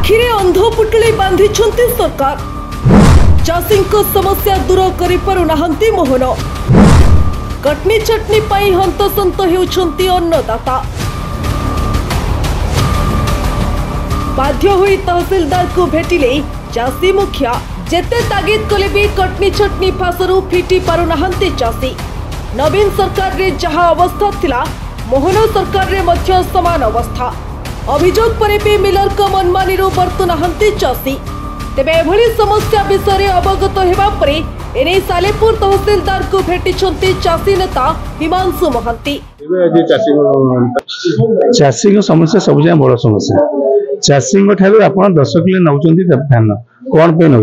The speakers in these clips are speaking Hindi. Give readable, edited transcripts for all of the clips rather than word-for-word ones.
आखिरे अंध पुटुली बांधी सरकार चाषी समस्या दूर कर पारुनाहांती मोहन कटनी चटनी पाई हंतसंत होउछंती अन्नदाता बाध्य होई तहसीलदार को भेटिले चाषी मुखिया जेते तागिद कले भी कटनी चटनी फासरू फिटी पारुनाहांती चाषी नवीन सरकार रे जहा अवस्था थिला मोहन सरकार रे मध्य समान अवस्था अभियोग परे भी मिलर का मनमानी बर्तुनाहांती चाषी तेबे एभली समस्या विषय अवगत हेबा परे एने सालेपुर तहसीलदार को भेटिछंती चाषी नेता हिमांशु महांती। चाषी को समस्या सब बड़ समस्या चाषी ठार आप 10 किलो नौकरी धान कौन पे नौ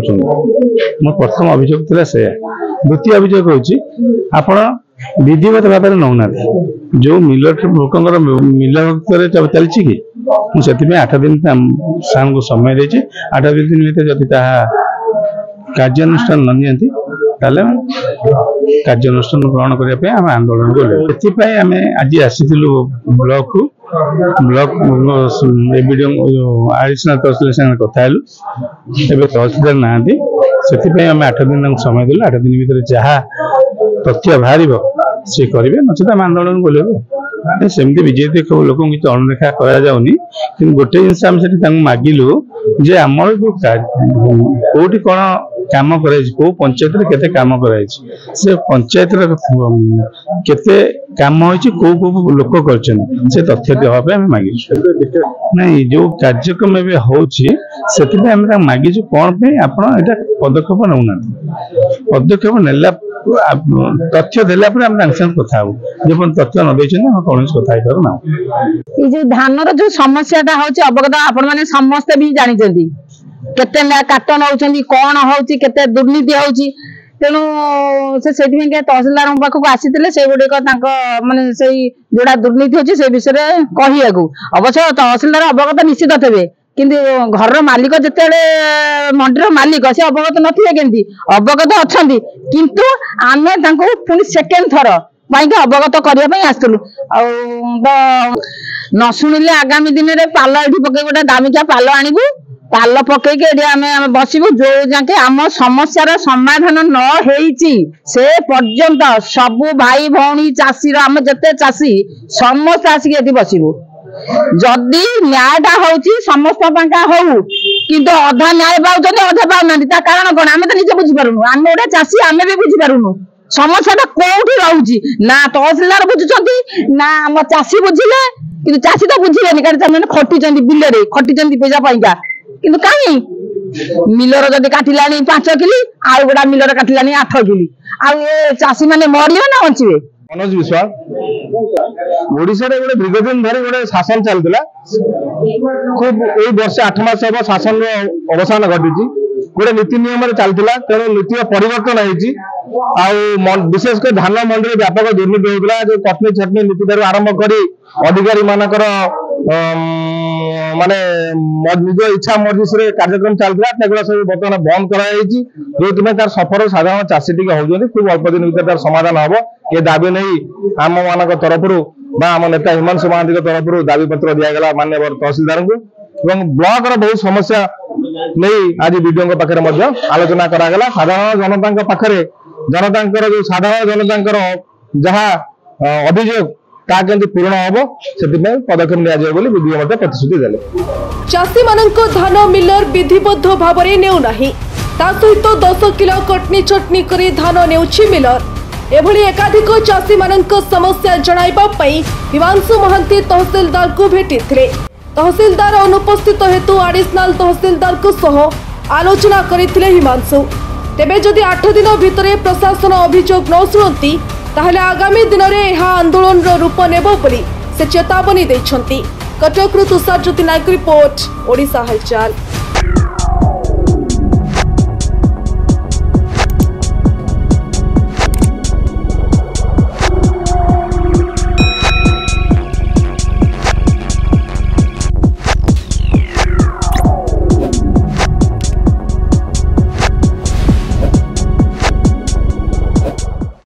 मो प्रथम अभियोग था से द्वितीय अभियोग होपड़ विधिवत भाव में नौना जो मिलर लोक मिलर चलती कि मुझे 8 दिन सार को समय देती 8 दिन भर जदि कार्यानुष्ठान न नियंती कार्यानुष्ठान ग्रहण करने आम आंदोलन कलु आम आज आसी ब्लॉक को ब्लॉक आडिशनल तहसील कथा तहसीलदार ना से आम 8 दिन समय देलु 8 दिन भर जहाँ तथ्य बाहर सी करेंगे नचेत आम आंदोलन कलु सेमती बीजेपी लोक किसी अणदेखा कराऊनी कि गोटे जिनस आम से मागिलु जे आमर जो कौटी कौन काम कौ पंचायत केते काम कराई से पंचायत केते काम होइछि को लोक करछन से तथ्य देवा मागिछु नहीं जो कार्यक्रम एबे होछि सेति हम मागिछु कोन पे आपण एटा पदक्षेप नउना पदक्षेप नेला तथ्य देला पर हम संग कथा हो जे तथ्य न दैछन हम कोन कथा पार ना ई जो धान रो जो समस्याटा होछि अवगत आपण माने समस्त भी जानि जंदी केते काटन होउछंदी कोन होउछि केते दुर्नीति होउछि तेणु से तहसीलदार पाखक आसी से गुड़िक माने जोड़ा दुर्नीति होची से विषय कहू अवश्य तहसीलदार अवगत निश्चित थे किंतु घर मालिक जिते मंडीर मालिक से अवगत नथिबे अवगत अच्छा किंतु आमे पुणी सेकेंड थर अवगत करने आसलु न शुणिले आगामी दिन में पाल ये पकई गोटे दामिका पाल आणबू पाल पकईके आम बसबू जो जाके आम समस्यार समाधान न होईची से पर्यंत सबू भाई भौणी चाषी आम जिते चाषी समस्त आसिक ये बसबू जदि न्यायटा होची समस्त हो किंतु अधा न्याय पाँच अधा पाऊना कारण कौन आम तो निजे बुझीपारूनु आम गोटे चाषी आम भी बुझीपारूनु समस्या कौटी रोची ना तहसीलदार बुझुंट ना आम चाषी बुझिले कि चाषी तो बुझे कारण खटुंट बिल खटुंट पैसा पाइका किंतु कहीं मिलर जदि काटिला 5 किली आउ गोटा मिलर काटिला 8 किली आउ चाषी माने मरिबे ना बचिबे। मनोज विश्वास ओडिशा रे गोटे दीर्घदिन धरी गोटे शासन चलता खूब यही वर्ष 8 मास हम शासन अवसान घटी गोटे नीति नियम चलता तेणु नीति परिवर्तन होती विशेषकर धान मंडी व्यापक दुर्नीति होता जो कटनी छटनी नीति ठार आरंभ कर अधिकारी मानकर माने निज इच्छा मर्जी से कार्यक्रम चलता सब बर्तमान बंद कराई जो तार सफर साधारण चाषी टी होती खूब अल्प दिन भर तार समाधान हम ये दाबी नहीं आम मान तरफ आम नेता हिमांशु महांती तरफ दाबी पत्र दिगला माननीय तहसीलदार को ब्लॉक बहुत समस्या नहीं आज वीडियो पाखे आलोचना करागला साधारण जनता पाखे जनता जो साधारण जनता जहाँ अभियोग पूर्ण हम से पदक्षेप वीडियो प्रतिश्रुति देले चाषी मानक धान मिलर विधिबद्ध भाव में नेउना सहित 10 किलो कटनी चटनी करी धान नेउछि मिलर एभली एकाधिक चाषी मानक समस्या जणाइबा पई हिमांशु महांती तहसीलदार को भेटिथिले तहसीलदार अनुपस्थित हेतु एडिशनल तहसीलदार को सह आलोचना करिथिले हिमांशु तेबे जदि 8 दिन भितरे प्रशासन अभियोग न शुणती ताहले आगामी दिन में यह आंदोलन रूप नेब बोली से चेतावनी देछंती। कटक तुषार ज्योति नायक रिपोर्ट ओडिशा हलचल।